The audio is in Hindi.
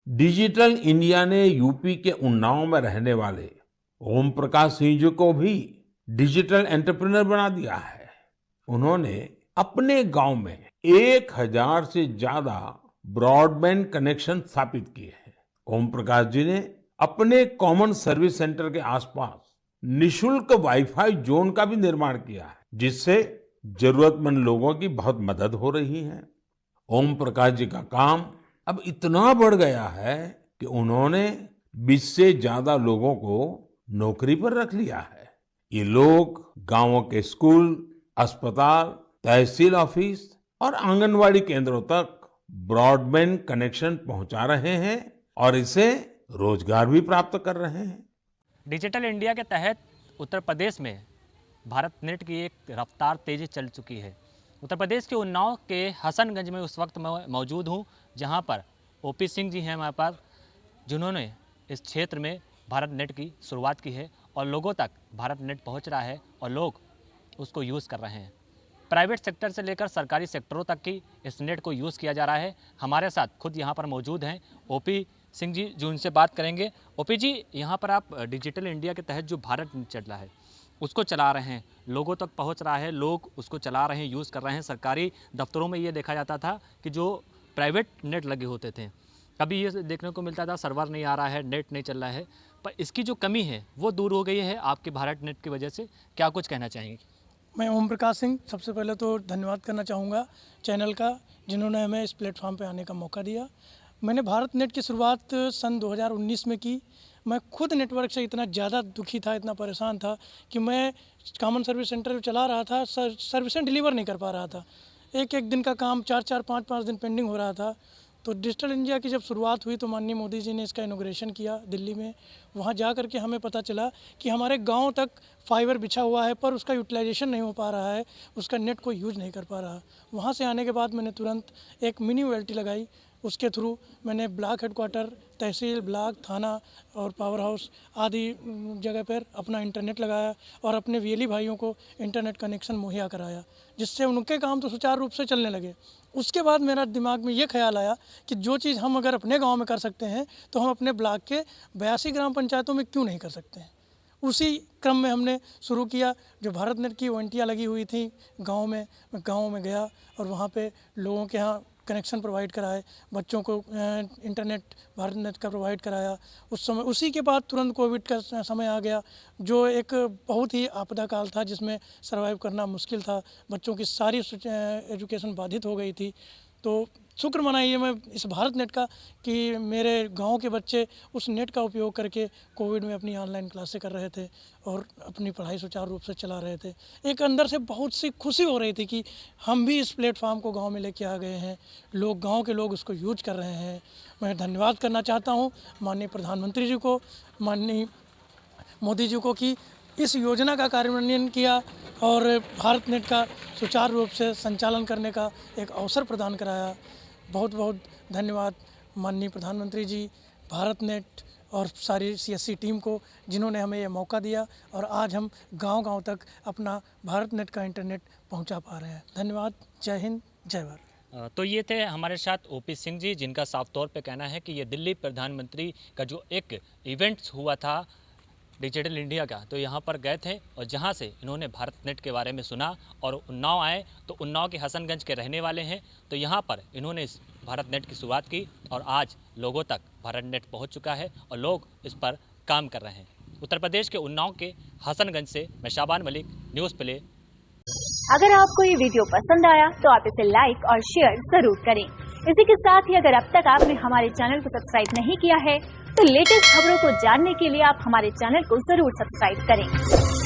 डिजिटल इंडिया ने यूपी के उन्नाव में रहने वाले ओम प्रकाश सिंह जी को भी डिजिटल एंटरप्रेन्योर बना दिया है। उन्होंने अपने गांव में 1000 से ज्यादा ब्रॉडबैंड कनेक्शन स्थापित किए हैं। ओम प्रकाश जी ने अपने कॉमन सर्विस सेंटर के आसपास निशुल्क वाईफाई जोन का भी निर्माण किया है, जिससे जरूरतमंद लोगों की बहुत मदद हो रही है। ओम प्रकाश जी का काम अब इतना बढ़ गया है कि उन्होंने 20 से ज्यादा लोगों को नौकरी पर रख लिया है। ये लोग गांवों के स्कूल, अस्पताल, तहसील ऑफिस और आंगनवाड़ी केंद्रों तक ब्रॉडबैंड कनेक्शन पहुंचा रहे हैं और इससे रोजगार भी प्राप्त कर रहे हैं। डिजिटल इंडिया के तहत उत्तर प्रदेश में भारत नेट की एक रफ्तार तेजी चल चुकी है। उत्तर प्रदेश के उन्नाव के हसनगंज में उस वक्त मैं मौजूद हूं, जहां पर ओपी सिंह जी हैं हमारे पास, जिन्होंने इस क्षेत्र में भारत नेट की शुरुआत की है और लोगों तक भारत नेट पहुंच रहा है और लोग उसको यूज़ कर रहे हैं। प्राइवेट सेक्टर से लेकर सरकारी सेक्टरों तक की इस नेट को यूज़ किया जा रहा है। हमारे साथ खुद यहाँ पर मौजूद हैं ओपी सिंह जी, जो उनसे बात करेंगे। ओपी जी, यहाँ पर आप डिजिटल इंडिया के तहत जो भारत नेट चल रहा है उसको चला रहे हैं, लोगों तक पहुँच रहा है, लोग उसको चला रहे हैं, यूज़ कर रहे हैं। सरकारी दफ्तरों में ये देखा जाता था कि जो प्राइवेट नेट लगे होते थे, कभी ये देखने को मिलता था सर्वर नहीं आ रहा है, नेट नहीं चल रहा है, पर इसकी जो कमी है वो दूर हो गई है आपके भारत नेट की वजह से। क्या कुछ कहना चाहेंगे? मैं ओम प्रकाश सिंह सबसे पहले तो धन्यवाद करना चाहूँगा चैनल का, जिन्होंने हमें इस प्लेटफॉर्म पे आने का मौका दिया। मैंने भारत नेट की शुरुआत सन 2019 में की। मैं खुद नेटवर्क से इतना ज़्यादा दुखी था, इतना परेशान था कि मैं कॉमन सर्विस सेंटर चला रहा था, सर्विसें डिलीवर नहीं कर पा रहा था। एक एक दिन का काम 4-4, 5-5 दिन पेंडिंग हो रहा था। तो डिजिटल इंडिया की जब शुरुआत हुई तो माननीय मोदी जी ने इसका इनॉग्रेशन किया दिल्ली में। वहाँ जा कर के हमें पता चला कि हमारे गांव तक फाइबर बिछा हुआ है, पर उसका यूटिलाइजेशन नहीं हो पा रहा है, उसका नेट को यूज़ नहीं कर पा रहा। वहाँ से आने के बाद मैंने तुरंत एक मिनी OLT लगाई। उसके थ्रू मैंने ब्लॉक हेडक्वार्टर, तहसील, ब्लॉक, थाना और पावर हाउस आदि जगह पर अपना इंटरनेट लगाया और अपने VLE भाइयों को इंटरनेट कनेक्शन मुहैया कराया, जिससे उनके काम तो सुचारू रूप से चलने लगे। उसके बाद मेरा दिमाग में ये ख्याल आया कि जो चीज़ हम अगर अपने गांव में कर सकते हैं तो हम अपने ब्लॉक के 82 ग्राम पंचायतों में क्यों नहीं कर सकते हैं। उसी क्रम में हमने शुरू किया। जो भारत नेट की ONTयाँ लगी हुई थी गांव में, मैं गाँव में गया और वहाँ पे लोगों के यहाँ कनेक्शन प्रोवाइड कराए, बच्चों को इंटरनेट भारत नेट का प्रोवाइड कराया। उस समय उसी के बाद तुरंत कोविड का समय आ गया, जो एक बहुत ही आपदा काल था, जिसमें सर्वाइव करना मुश्किल था। बच्चों की सारी एजुकेशन बाधित हो गई थी। तो शुक्र मनाइए मैं इस भारत नेट का कि मेरे गांव के बच्चे उस नेट का उपयोग करके कोविड में अपनी ऑनलाइन क्लासें कर रहे थे और अपनी पढ़ाई सुचारू रूप से चला रहे थे। एक अंदर से बहुत सी खुशी हो रही थी कि हम भी इस प्लेटफॉर्म को गांव में लेके आ गए हैं, लोग गांव के लोग उसको यूज कर रहे हैं। मैं धन्यवाद करना चाहता हूं माननीय प्रधानमंत्री जी को, माननीय मोदी जी को कि इस योजना का कार्यान्वयन किया और भारत नेट का सुचारू रूप से संचालन करने का एक अवसर प्रदान कराया। बहुत बहुत धन्यवाद माननीय प्रधानमंत्री जी, भारत नेट और सारी CSC टीम को, जिन्होंने हमें ये मौका दिया और आज हम गांव-गांव तक अपना भारत नेट का इंटरनेट पहुंचा पा रहे हैं। धन्यवाद। जय हिंद, जय भारत। तो ये थे हमारे साथ ओपी सिंह जी, जिनका साफ तौर पे कहना है कि ये दिल्ली प्रधानमंत्री का जो एक इवेंट हुआ था डिजिटल इंडिया का, तो यहाँ पर गए थे और जहाँ से इन्होंने भारत नेट के बारे में सुना और उन्नाव आए। तो उन्नाव के हसनगंज के रहने वाले हैं, तो यहाँ पर इन्होंने इस भारत नेट की शुरुआत की और आज लोगों तक भारत नेट पहुँच चुका है और लोग इस पर काम कर रहे हैं। उत्तर प्रदेश के उन्नाव के हसनगंज से मैं शाबान मलिक, न्यूज़ प्ले। अगर आपको ये वीडियो पसंद आया तो आप इसे लाइक और शेयर जरूर करें। इसी के साथ ही अगर अब तक आपने हमारे चैनल को सब्सक्राइब नहीं किया है तो लेटेस्ट खबरों को जानने के लिए आप हमारे चैनल को जरूर सब्सक्राइब करें।